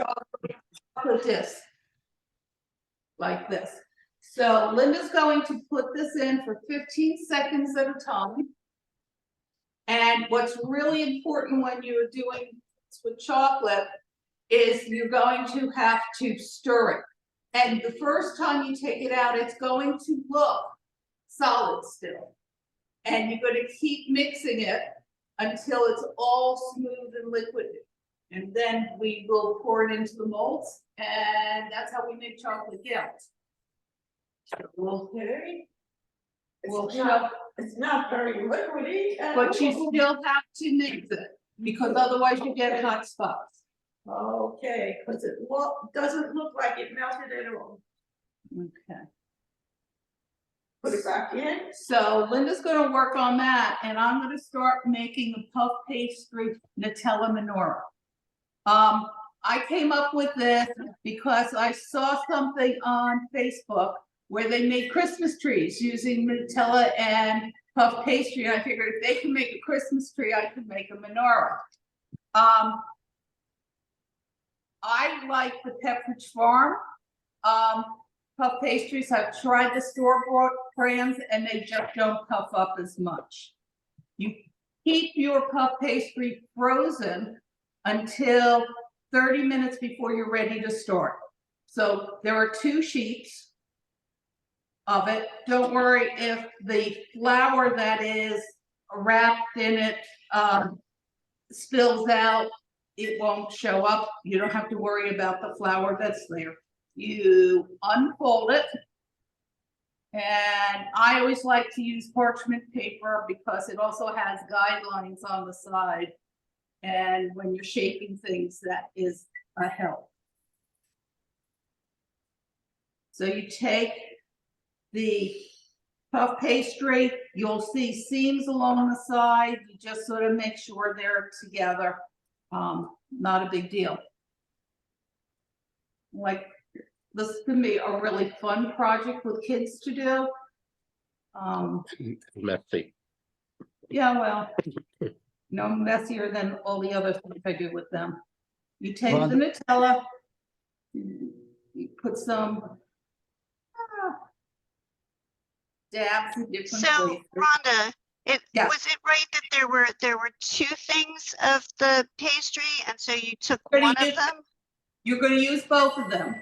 chocolate disc. Like this. So Linda's going to put this in for 15 seconds at a time. And what's really important when you're doing this with chocolate is you're going to have to stir it. And the first time you take it out, it's going to look solid still. And you're going to keep mixing it until it's all smooth and liquid. And then we will pour it into the molds, and that's how we make chocolate gels. Okay. It's not very liquidy. But you still have to mix it, because otherwise you get hot spots. Okay, because it doesn't look like it melted at all. Okay. Put it back in. So Linda's gonna work on that, and I'm gonna start making a puff pastry Nutella menorah. I came up with this because I saw something on Facebook where they made Christmas trees using Nutella and puff pastry. I figured if they can make a Christmas tree, I could make a menorah. I like the Pepperidge Farm puff pastries. I've tried the store-bought brands and they just don't puff up as much. You keep your puff pastry frozen until 30 minutes before you're ready to start. So there are 2 sheets of it. Don't worry if the flour that is wrapped in it spills out, it won't show up. You don't have to worry about the flour that's there. You unfold it, and I always like to use parchment paper because it also has guidelines on the side, and when you're shaping things, that is a help. So you take the puff pastry, you'll see seams along the side. You just sort of make sure they're together. Not a big deal. Like, this can be a really fun project with kids to do. Messy. Yeah, well, no messier than all the other things I do with them. You take the Nutella, you put some dabs in different places. Rhonda, Yeah. was it right that there were 2 things of the pastry, and so you took Pretty one good. of them? You're going to use both of them.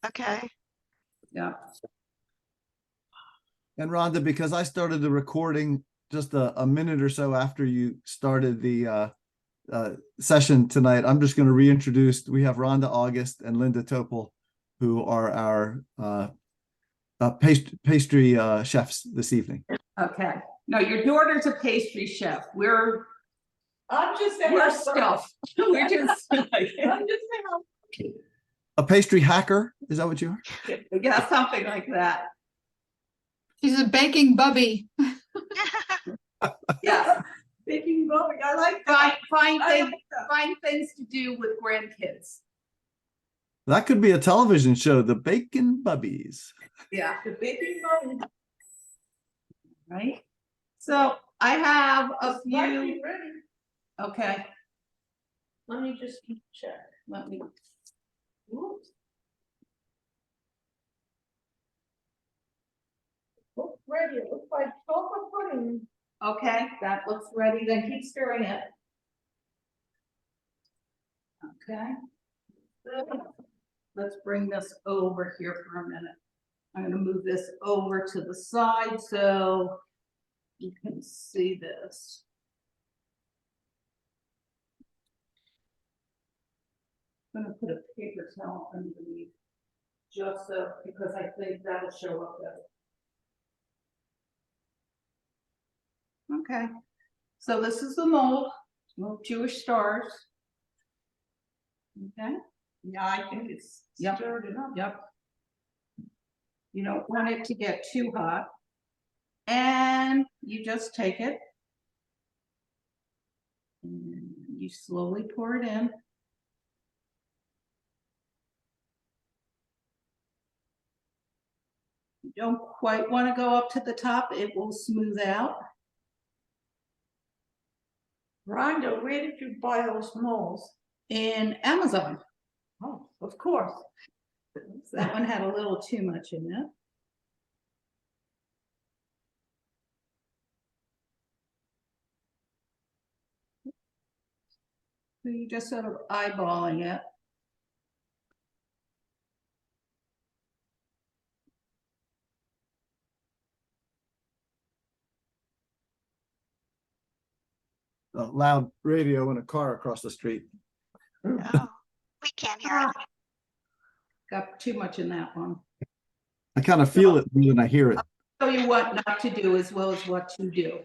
Okay. Yeah. And Rhonda, because I started the recording just a minute or so after you started the session tonight, I'm just going to reintroduce. We have Rhonda August and Linda Topol, who are our pastry chefs this evening. Okay. No, your daughter's a pastry chef. We're stuff. We're just like, A pastry hacker? Is that what you are? yeah, something like that. She's a baking bubby. Yeah. Baking bubble. I like Find things to do with grandkids. That could be a television show, The Bacon Bubbies. Yeah. the baking bubble. Right. So I have a few. Ready. Okay. Let me just check. Let me. Oops. Looks ready. It looks like chocolate pudding. Okay, that looks ready. Then keep stirring it. Okay. Let's bring this over here for a minute. I'm going to move this over to the side so you can see this. I'm going to put a paper towel underneath just so, because I think that'll show up better. Okay, so this is the mold, little Jewish stars. Okay. Yeah, I think it's stirred it up. Yep. You don't want it to get too hot. And you just take it. And you slowly pour it in. You don't quite want to go up to the top, it will smooth out. Rhonda, where did you buy those molds? In Amazon. Oh, Of course. That one had a little too much in it. So you're just sort of eyeballing it. A loud radio in a car across the street. Oh, we can't hear it. Got too much in that one. I kind of feel it when I hear it. Show you what not to do as well as what to do.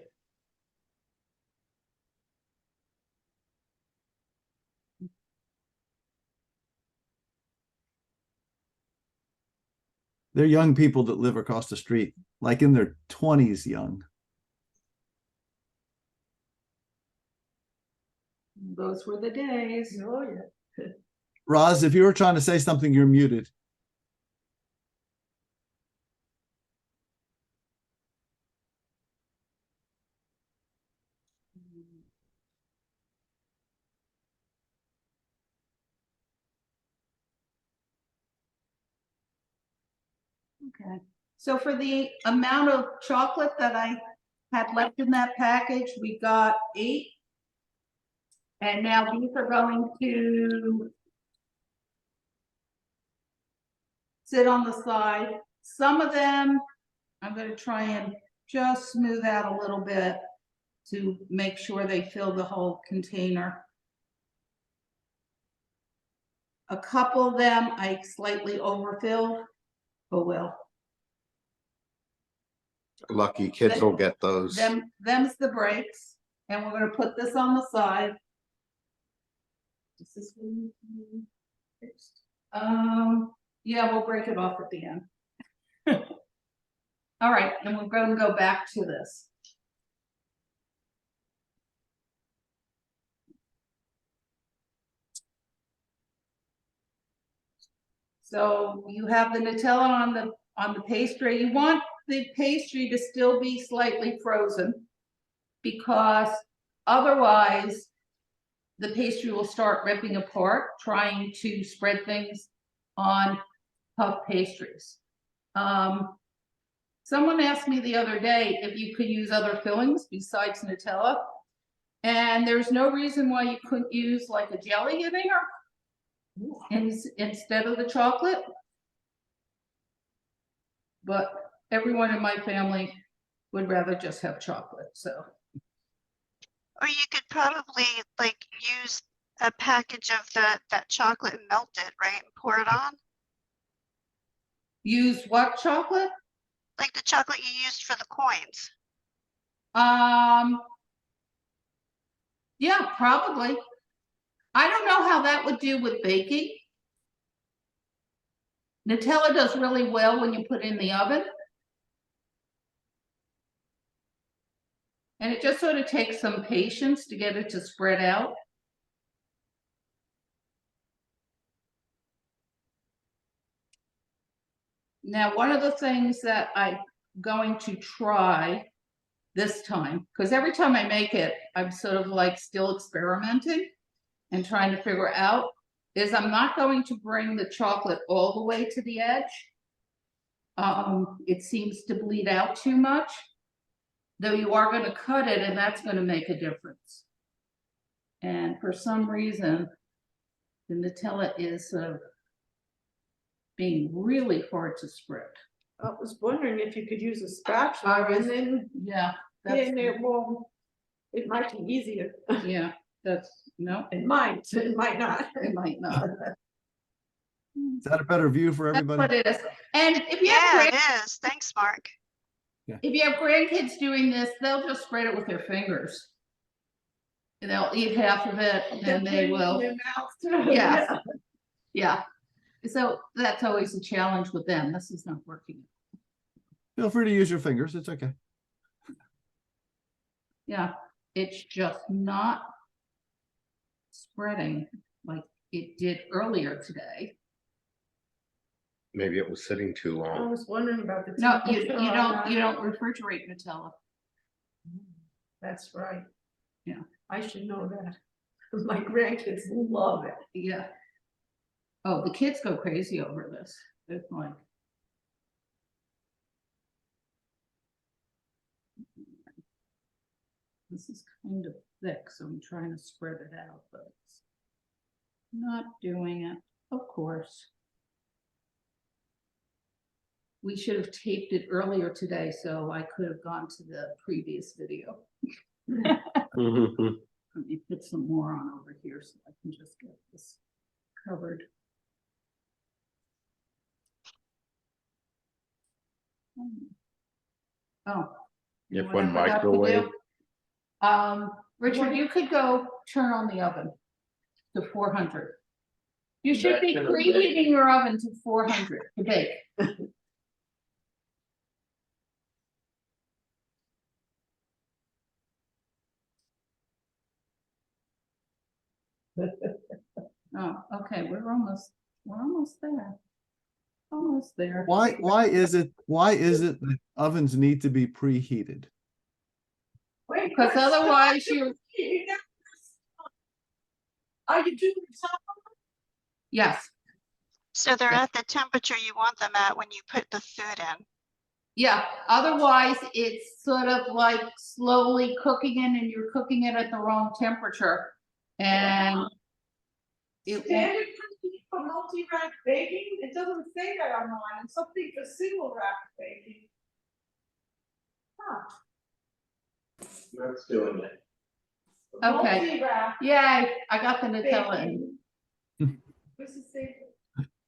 They're young people that live across the street, like in their 20s young. Those were the days. Oh, yeah. Roz, if you were trying to say something, you're muted. Okay, so for the amount of chocolate that I had left in that package, we got 8. And now these are going to sit on the side. Some of them, I'm going to try and just smooth out a little bit to make sure they fill the whole container. A couple of them I slightly overfilled. Oh well. Lucky kids will get those. Them's the breaks, and we're gonna put this on the side. This is yeah, we'll break it off at the end. All right, and we're going to go back to this. So you have the Nutella on the pastry. You want the pastry to still be slightly frozen because otherwise the pastry will start ripping apart trying to spread things on puff pastries. Someone asked me the other day if you could use other fillings besides Nutella, and there's no reason why you couldn't use like a jelly in there instead of the chocolate. But everyone in my family would rather just have chocolate, so. Or you could probably like use a package of that chocolate and melt it, right? And pour it on. Use what chocolate? Like the chocolate you used for the coins. Yeah, probably. I don't know how that would do with baking. Nutella does really well when you put it in the oven. And it just sort of takes some patience to get it to spread out. Now, one of the things that I'm going to try this time, because every time I make it, I'm sort of like still experimenting and trying to figure out, is I'm not going to bring the chocolate all the way to the edge. It seems to bleed out too much, though you are going to cut it and that's going to make a difference. And for some reason, the Nutella is being really hard to spread. I was wondering if you could use a spatula and then Yeah, that's, it might be easier. yeah, that's, no, It might not. it might not. Is that a better view for That's everybody? what it is. And if you Yeah, have it is. Thanks, Mark. if you have grandkids doing this, they'll just spread it with their fingers. And they'll eat half of it and they will. In their mouth, too. Yeah. Yeah. So that's always a challenge with them. This is not working. Feel free to use your fingers. It's okay. Yeah, it's just not spreading like it did earlier today. Maybe it was sitting too I long. was wondering about the. No, you temperature on that. don't refrigerate Nutella. That's right. Yeah. I should know that. My grandkids love it. Yeah. Oh, the kids go crazy over this. They're like. This is kind of thick, so I'm trying to spread it out, but it's not doing it, of course. We should have taped it earlier today, so I could have gone to the previous video. Let me put some more on over here so I can just get this covered. Oh. you know If what I one forgot to do? microwave, Richard, you could go turn on the oven to 400. You should be preheating your oven to 400 to bake. Oh, okay, we're almost there. Almost there. Why is it that ovens need to be preheated? Wait, Because what's- otherwise you, Are you doing something? yes, So they're Yeah. at the temperature you want them at when you put the food in. yeah, otherwise it's sort of like slowly cooking in and you're cooking it at the wrong temperature. And it won't, Standard preheat for multi-rack baking? It doesn't say that on mine. It's something for single rack baking. Huh. that's doing it. Okay. Multi-rack yay, I got the Nutella in. baking. This is safe.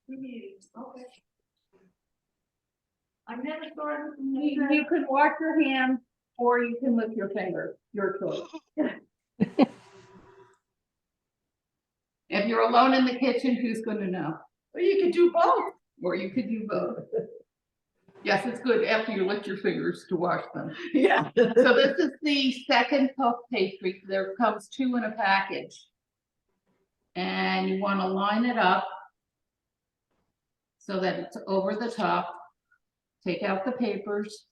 Okay. I never thought. You can wash your hands or you can lick your finger, your choice. If you're alone in the kitchen, who's going to know? Well, you could do both. Or you could do both. Yes, it's good after you lick your fingers to wash them. Yeah. So this is the second puff pastry. There comes 2 in a package. And you want to line it up so that it's over the top. Take out the papers.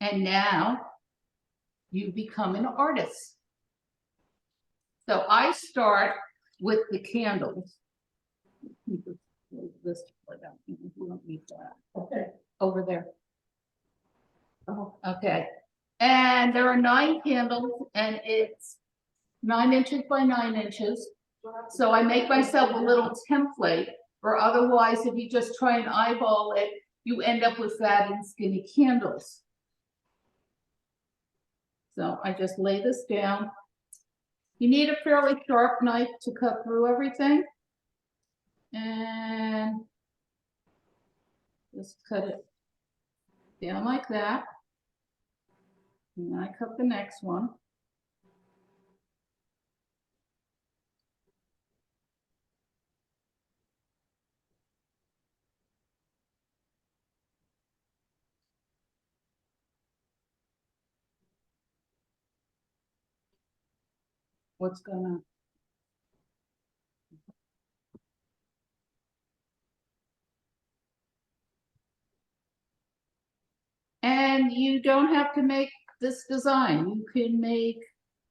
And now you become an artist. So I start with the candles. This, we don't need that. Okay. Over there. Oh, okay. And there are 9 candles and it's 9 inches by 9 inches. So I make myself a little template, or otherwise, if you just try and eyeball it, you end up with fat and skinny candles. So I just lay this down. You need a fairly sharp knife to cut through everything. And just cut it down like that. And I cut the next one. What's going on? And you don't have to make this design. You can make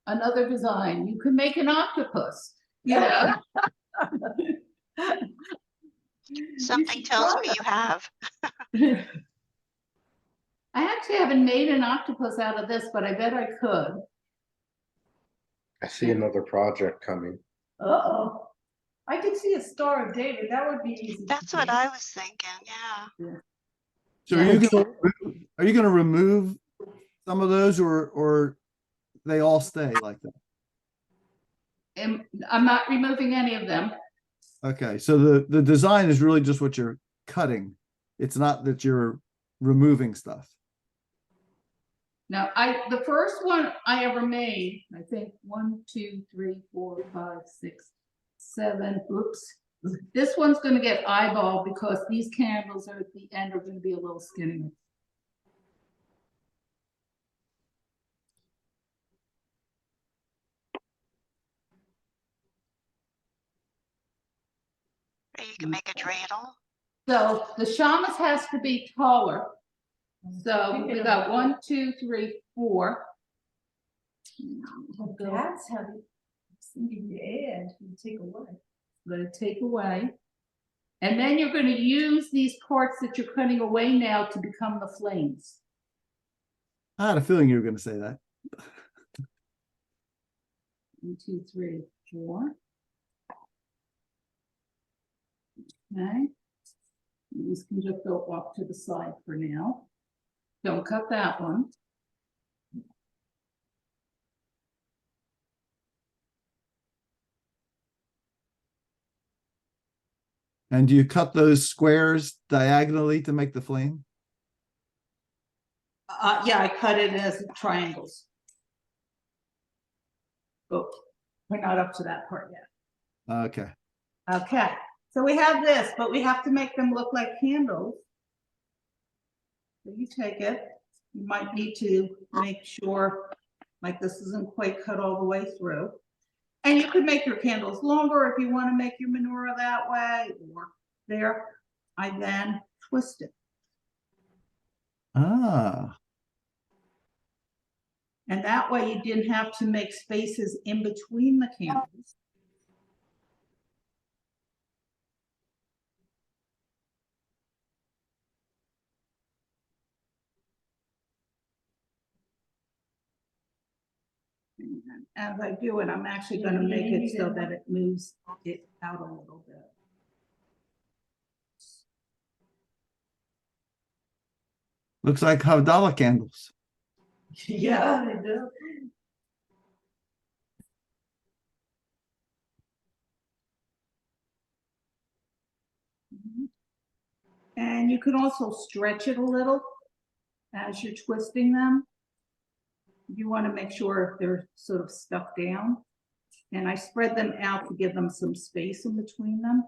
another design. You can make an octopus. You know? Something tells me you have. I actually haven't made an octopus out of this, but I bet I could. I see another project coming. Uh-oh. I could see a Star of David. That would be easy. to That's what do. I was thinking, yeah. So are you gonna remove some of those or they all stay like that? And I'm not removing any of them. Okay, so the design is really just what you're cutting. It's not that you're removing stuff. Now, the first one I ever made, I think 1, 2, 3, 4, 5, 6, 7. Oops. This one's going to get eyeball because these candles are at the end are going to be a little skinny. Or you can make a dreidel. So the shamus has to be taller. So we got 1, 2, 3, 4. That's heavy. Thinking you add, you take away. Let it take away. And then you're gonna use these parts that you're cutting away now to become the flames. I had a feeling you were going to say that. 1, 2, 3, 4. Okay. These can just go off to the side for now. Don't cut that one. And do you cut those squares diagonally to make the flame? Yeah, I cut it as triangles. But we're not up to that part yet. Okay. Okay, so we have this, but we have to make them look like candles. So you take it, you might need to make sure, like this isn't quite cut all the way through. And you could make your candles longer if you want to make your menorah that way, or there. I then twist it. Ah, And that way you didn't have to make spaces in between the candles. And as I do it, I'm actually going to make it so that it moves it out a little bit. looks like Havdalah candles. Yeah, they do. And you can also stretch it a little as you're twisting them. You want to make sure they're sort of stuck down. And I spread them out to give them some space in between them,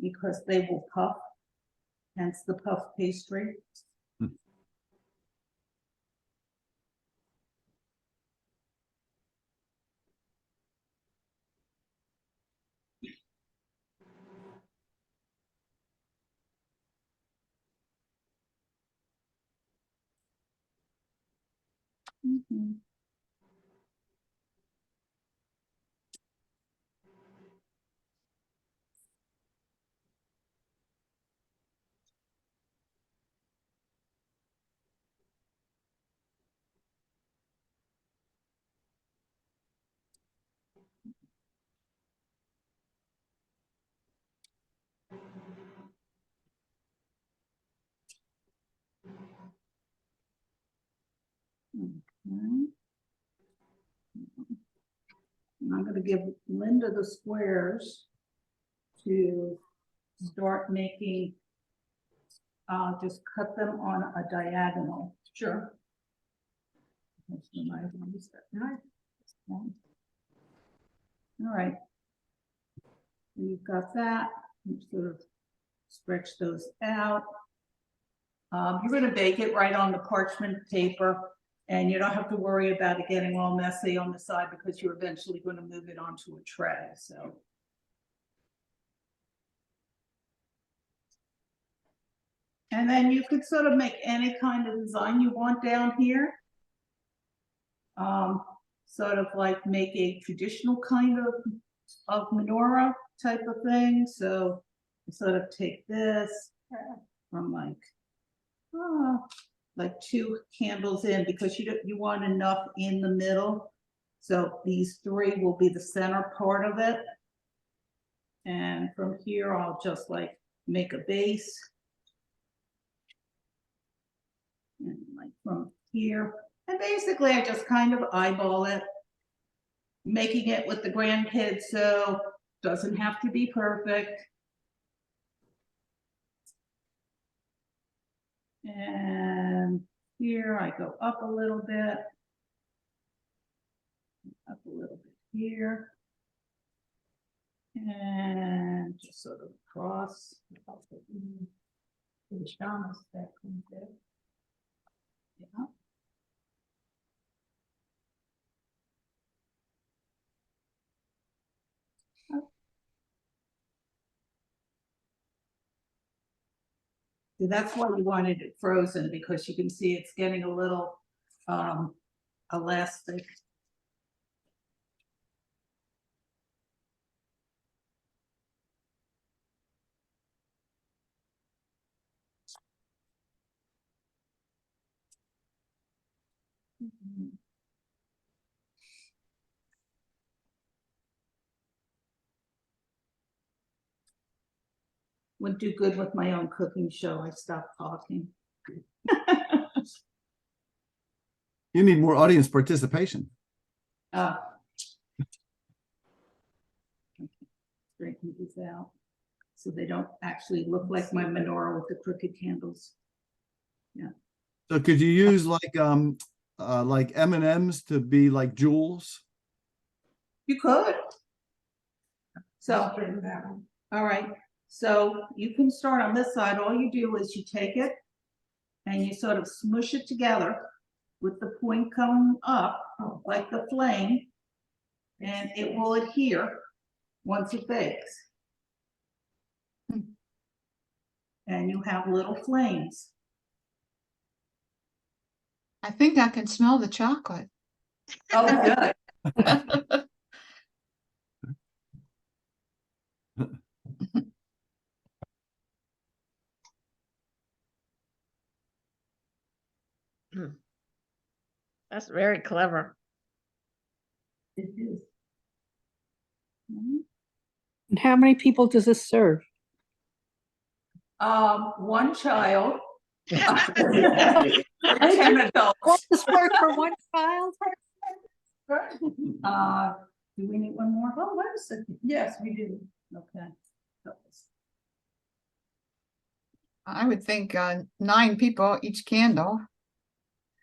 because they will puff, hence the puff pastry. Mhm. Okay. And I'm gonna give Linda the squares to start making, just cut them on a diagonal. Sure. All right. And you've got that, you sort of stretch those out. You're gonna bake it right on the parchment paper, and you don't have to worry about it getting all messy on the side because you're eventually gonna move it onto a tray, so. And then you could sort of make any kind of design you want down here. Sort of like make a traditional kind of menorah type of thing. So I sort of take this from like 2 candles in, because you want enough in the middle. So these 3 will be the center part of it. And from here, I'll just like make a base. And like from here, and basically I just kind of eyeball it, making it with the grandkids, so doesn't have to be perfect. And here I go up a little bit, up a little bit here, and just sort of across. Yeah. So that's why we wanted it frozen, because you can see it's getting a little elastic. Would do good with my own cooking show. I stopped talking. You need more audience participation. Uh, straighten these out so they don't actually look like my menorah with the crooked candles. So could you use like M&Ms to be like jewels? You could. So, I'll bring that one. all right, so you can start on this side. All you do is you take it and you sort of smush it together with the point coming up like the flame, and it will adhere once it bakes. And you have little flames. I think I can smell the chocolate. Oh, good. That's very clever. It is. And how many people does this serve? One child. Does 10 adults. this work for one child? Do we need one more? Oh, wait a second. Yes, we do. Okay. I would think 9 people each candle.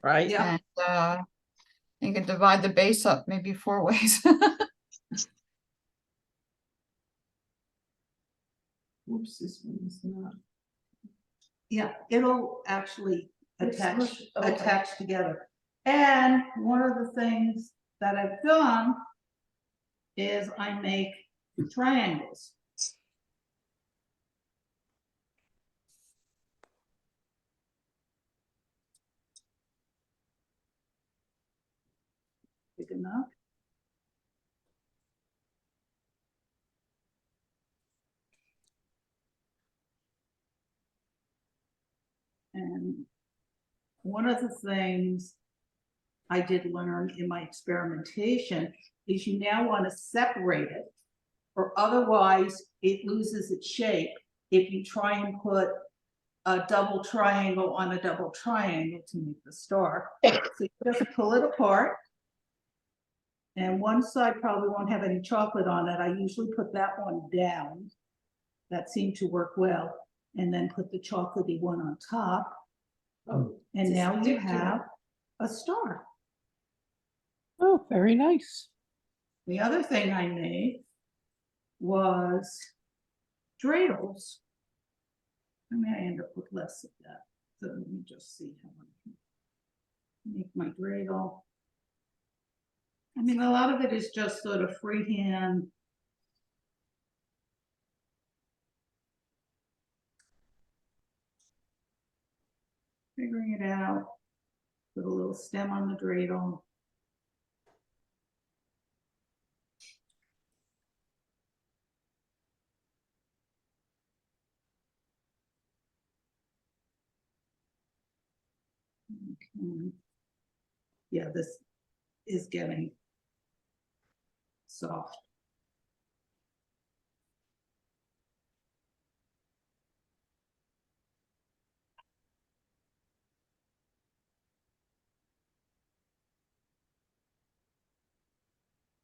Right? Yeah. And you could divide the base up maybe 4 ways. Oops, this one is not. Yeah, it'll actually attach, Okay. attach together. And one of the things that I've done is I make triangles. Big enough. And one of the things I did learn in my experimentation is you now want to separate it, or otherwise it loses its shape if you try and put a double triangle on a double triangle to make the star. So you just pull it apart. And one side probably won't have any chocolate on it. I usually put that one down. That seemed to work well. And then put the chocolatey one on top. Oh, And just now you stick to have a star. Oh, very nice. The other thing I made was dreidels. I may end up with less of that. So let me just see how I can make my dreidel. I mean, a lot of it is just sort of freehand. Figuring it out. Put a little stem on the dreidel. Okay. Yeah, this is getting soft.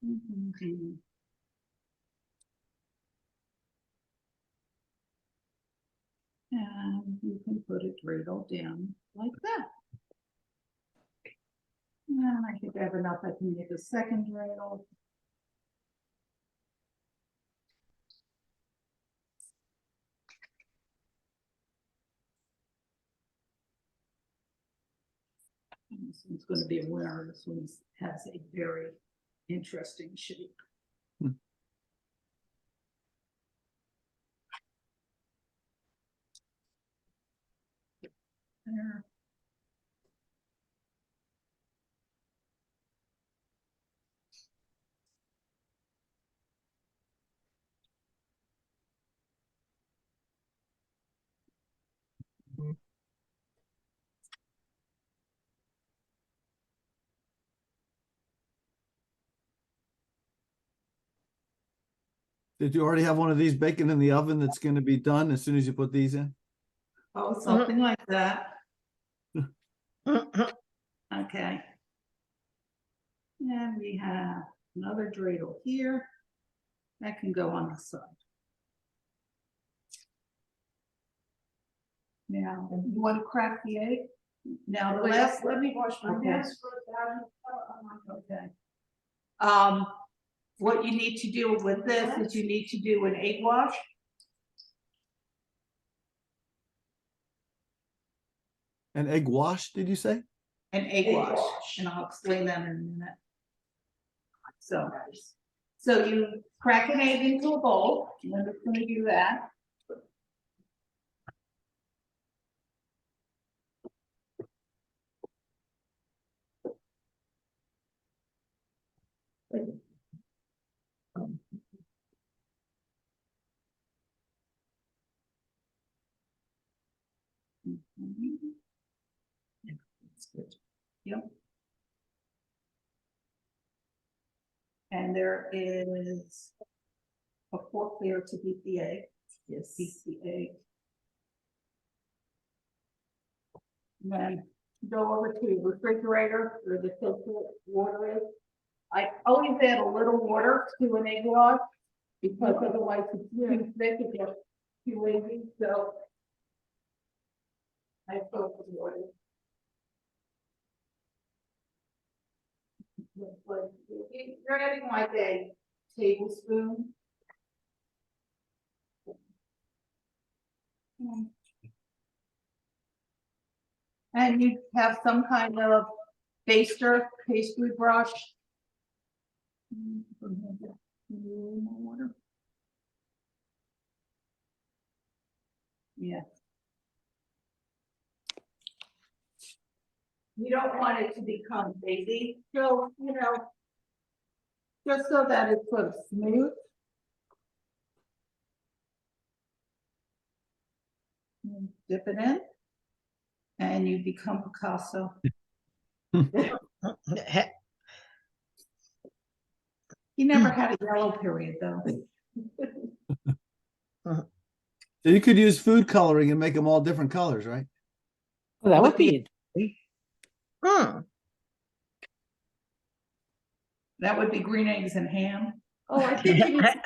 Mhm. And you can put a dreidel down like that. And I think I have enough. I can make a second dreidel. And this one's going to be a winner. This one has a very interesting shape. There. Did you already have one of these baking in the oven that's gonna be done as soon as you put these in? Oh, something like that. Okay. And we have another dreidel here. That can go on the side. Now, you want to crack the egg? Now, the last, Let me wash my Okay. hands first. okay. What you need to do with this is you need to do an egg wash. An egg wash, did you say? An egg Egg wash, wash. and I'll explain that in a minute. So you crack an egg into a bowl, and I'm just gonna do that. Yep. And there is a fork there to beat the egg. Yes. Beat the egg. Then go over to the refrigerator where the filtered water is. I always add a little water to an egg wash because otherwise it's too thick, it gets too lazy, so. I put the water. You're adding like a tablespoon. And you have some kind of baster, pastry brush. Yeah. You don't want it to become baby, so, just so that it's sort of smooth. Dip it in. And you become Picasso. He never had a yellow period, though. So you could use food coloring and make them all different colors, right? Well, that would be, That would be green eggs and ham. Oh, I think you need,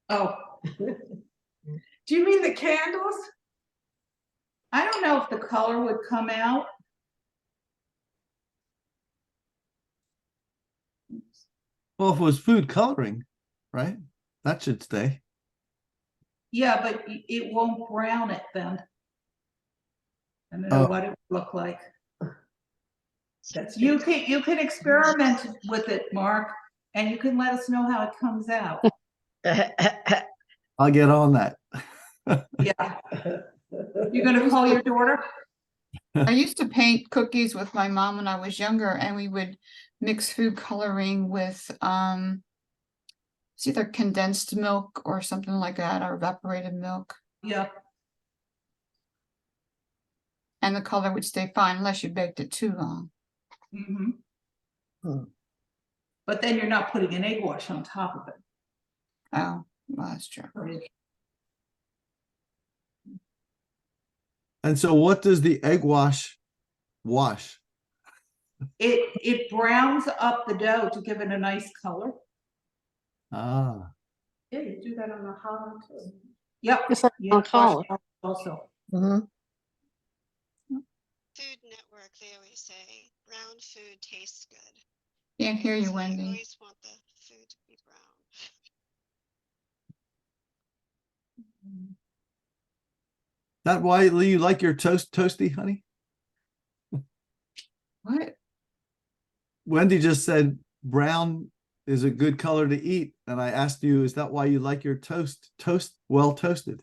Oh, do you mean the candles? I don't know if the color would come out. Well, if it was food coloring, right? That should stay. Yeah, but it won't brown it then. I don't know Oh. what it would look like. You can experiment with it, Mark, and you can let us know how it comes out. I'll get on that. Yeah. You're gonna call your daughter? I used to paint cookies with my mom when I was younger, and we would mix food coloring with it's either condensed milk or something like that, or evaporated milk, Yeah. and the color would stay fine unless you baked it too long. Mm-hmm. But then you're not putting an egg wash on top of it. Oh, well, that's true. And so what does the egg wash wash? It browns up the dough to give it a nice color. Ah, Yeah, you do that on the hot too. Yep. it's like Yeah, on collar. also. Food Network, they always say brown food tastes good. Can't hear you, So you Wendy. always want the food to be brown. that why you like your toast toasty, honey? What? Wendy just said brown is a good color to eat. And I asked you, is that why you like your toast well toasted?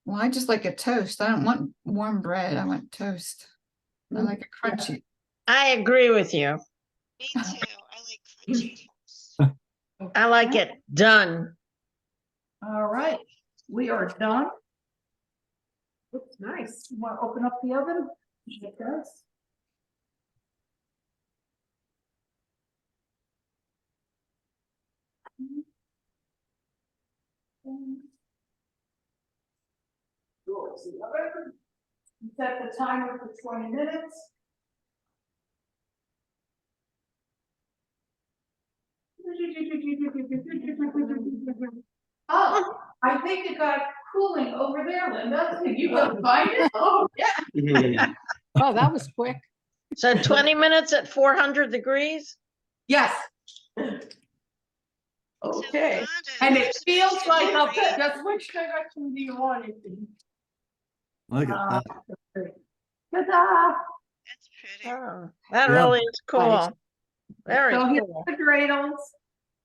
Well, I just like a toast. I don't want warm bread. I want toast. I like it crunchy. I agree with you. Me too. I like crunchy toast. I like it done. All right, we are done. Looks nice. You want to open up the oven? It does. the oven. Set the timer for 20 minutes. Oh, I think it got cooling over there, Linda. Did you go find it? Oh, yeah. Oh, that was quick. So 20 minutes at 400 degrees? Yes. Okay, and it feels like a pit. Just which direction do you want it to? Look at that. Ta-da! That's pretty. Oh, that Yeah. really is cool. Very So here's cool. the dreidels.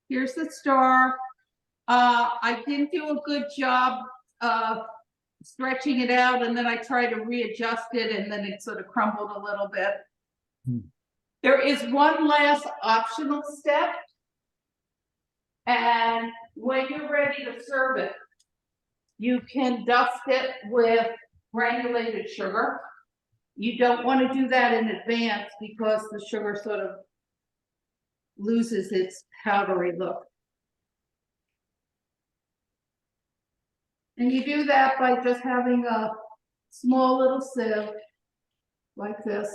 Here's the star. I didn't do a good job stretching it out, and then I tried to readjust it, and then it sort of crumbled a little bit. Hmm. There is one last optional step. And when you're ready to serve it, you can dust it with granulated sugar. You don't want to do that in advance because the sugar sort of loses its powdery look. And you do that by just having a small little sieve like this.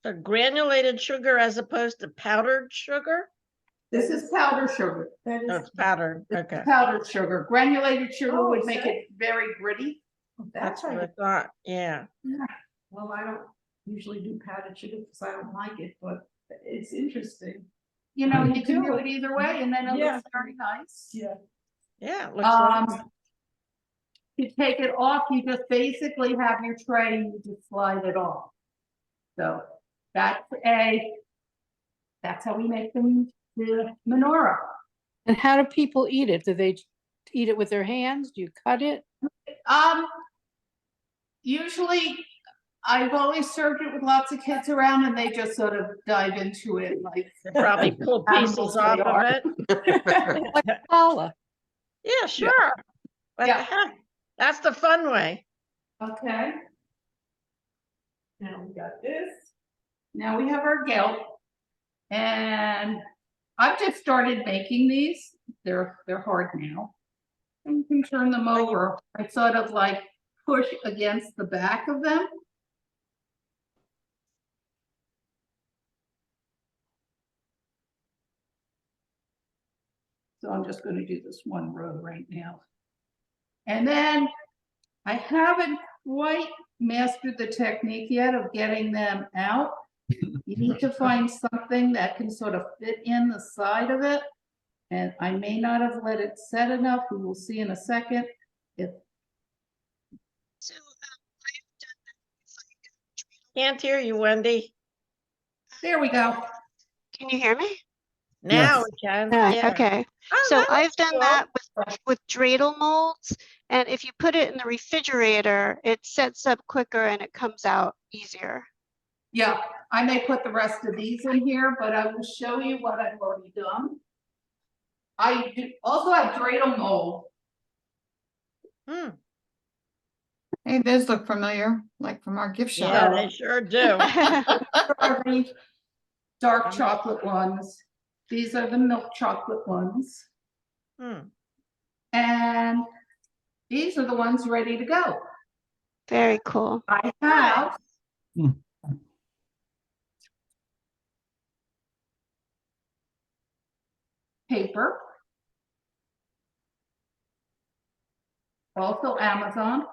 So granulated sugar as opposed to powdered sugar? This is powdered sugar. That No, is it's powdered. Okay. powdered sugar. Granulated sugar Oh, would make see? it very gritty. That's what I thought. Yeah. Well, I don't usually do powdered sugar because I don't like it, but it's interesting. You know, You you can do do it. it either way, and then it Yeah. looks very nice. Yeah. Yeah. It looks like To take it off, you just basically have your tray and you just slide it off. So that's how we make the menorah. And how do people eat it? Do they eat it with their hands? Do you cut it? Usually I've always served it with lots of kids around and they just sort of dive into it like. they probably pull pieces off of it. Like challah. Yeah, sure. What Yeah. the heck? That's the fun way. Okay. Now we got this. Now we have our gelt. And I've just started making these. They're hard now. And you can turn them over. I sort of like push against the back of them. So I'm just going to do this one row right now. And then I haven't quite mastered the technique yet of getting them out. You need to find something that can sort of fit in the side of it. And I may not have let it set enough. We will see in a second. If So I've done that with like Can't hear you, Wendy. there we go. can you hear me? Now Yes. we can. Yeah, Yeah. okay. Oh, So that I've looks done cool. that with dreidel molds, and if you put it in the refrigerator, it sets up quicker and it comes out easier. Yeah, I may put the rest of these in here, but I will show you what I've already done. I also have dreidel mold. Hmm. Hey, those look familiar, like from our gift shop. Yeah, they sure do. Are the dark chocolate ones. These are the milk chocolate ones. Hmm. And these are the ones ready to go. Very cool. I have Hmm. paper. Also Amazon.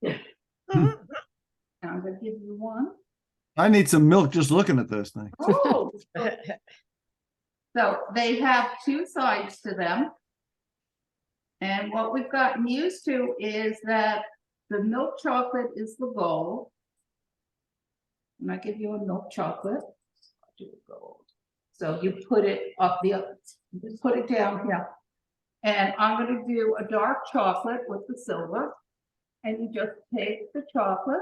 Mhm. I'm gonna give you one. I need some milk just looking at those things. Oh. So they have two sides to them. And what we've gotten used to is that the milk chocolate is the gold. And I give you a milk chocolate. I'll do a gold. So you put it up the other, you put it down here. And I'm gonna do a dark chocolate with the silver. And you just take the chocolate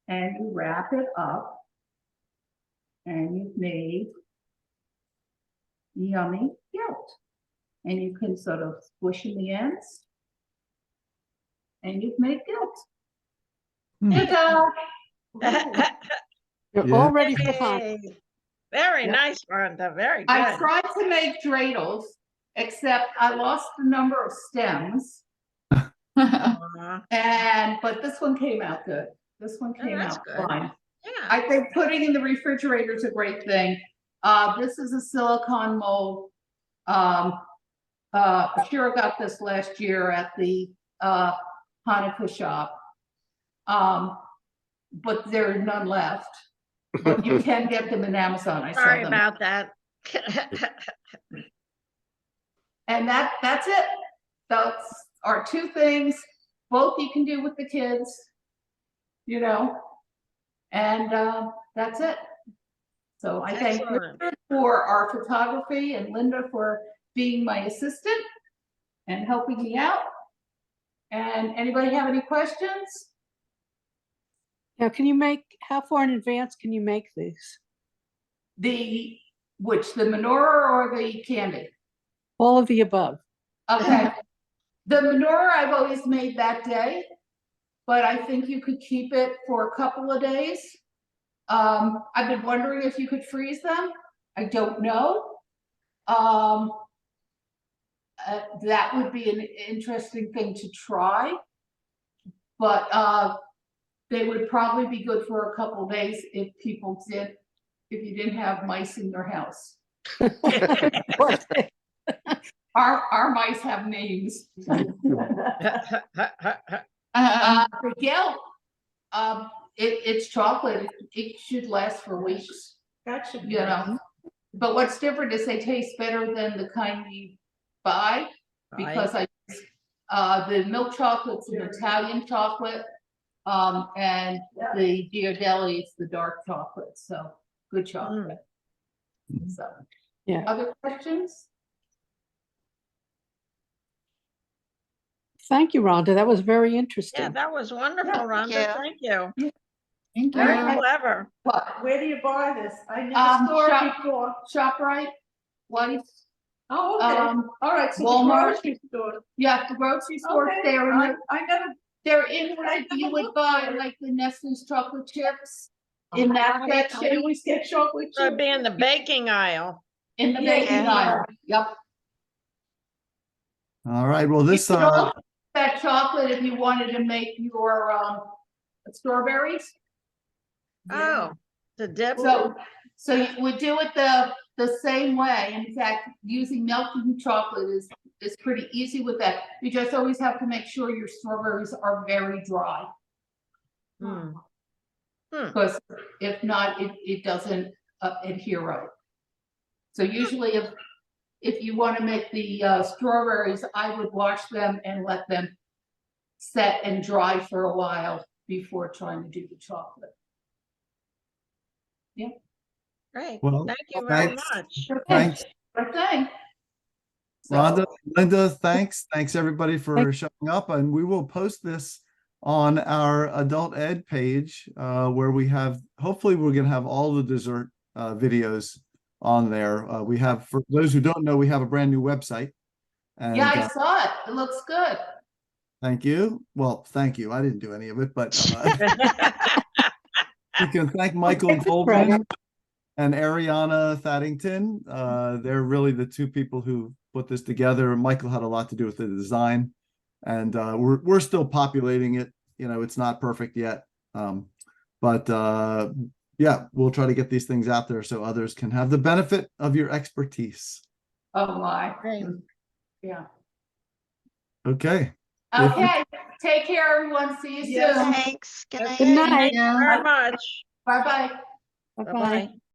and you wrap it up. And you've made yummy gelt. And you can sort of squish in the ends. And you've made gelt. Hmm. Ta-da! You're Yeah. all ready for fun. Hey, very Yeah. nice, Rhonda. Very I good. tried to make dreidels except I lost the number of stems. Aw, But this one came out good. This one Oh, came that's out good. fine. Yeah. I think putting in the refrigerator is a great thing. This is a silicone mold. Shira got this last year at the Hanukkah shop. But there are none left. But you can get them in Amazon. I saw Sorry them. about that. And that's it. Those are two things, both you can do with the kids, you know, and that's it. So I thank Excellent. Richard for our photography and Linda for being my assistant and helping me out. And anybody have any questions? Now, how far in advance can you make these? The menorah or the candy? All of the above. Okay. The menorah I've always made that day, but I think you could keep it for a couple of days. I've been wondering if you could freeze them. I don't know. That would be an interesting thing to try. But they would probably be good for a couple of days if you didn't have mice in your house. Our mice have names. Miguel, it's chocolate. It should last for weeks, That should be. you know. But what's different is they taste better than the kind we buy because the milk chocolate's an Italian chocolate, and the Ghirardelli is the dark chocolate. So good chocolate. So, Yeah. Other questions? Thank you, Rhonda. That was very Yeah, interesting. that was wonderful, Rhonda. you. Thank you. Thank Very you. clever. What? Where do you buy this? I never saw it before. ShopRite, White's, Oh, okay. All right, so the Walmart. grocery store. yeah, the grocery store, Okay, they're in I never. they're in like you would buy like the Nestle's chocolate chips in that I section, always get chocolate So it'd chip. be in the baking aisle. in the Yeah, baking yeah. aisle. Yep. All right, well, this, You could also use that chocolate if you wanted to make your strawberries. Oh, the dip. So you would do it the same way. In fact, using melting chocolate is pretty easy with that. You just always have to make sure your strawberries are very dry. Hmm. Because if not, it doesn't adhere right. So usually if you want to make the strawberries, I would wash them and let them set and dry for a while before trying to do the chocolate. Great. Well, Thank you very thanks. much. thanks, Good thing. So- Rhonda, Linda, thanks. Thanks everybody for showing up, and we will post this on our adult ed page, where hopefully we're gonna have all the dessert videos on there. We have, for those who don't know, we have a brand new website. And Yeah, I saw it. It looks good. thank you. Well, thank you. I didn't do any of it, but you can thank Michael Okay, Goldman and Ariana Thaddington. They're really the two people who put this together. Michael had a lot to do with the design, and we're still populating it. You know, it's not perfect yet, but yeah, we'll try to get these things out there so others can have the benefit of your expertise. Oh my. Great. Yeah. Okay. Okay. Take care, everyone. See you Yes. soon. Thanks. Good Okay, night. Thank you Yeah. very much. Bye bye. Bye-bye. Bye-bye.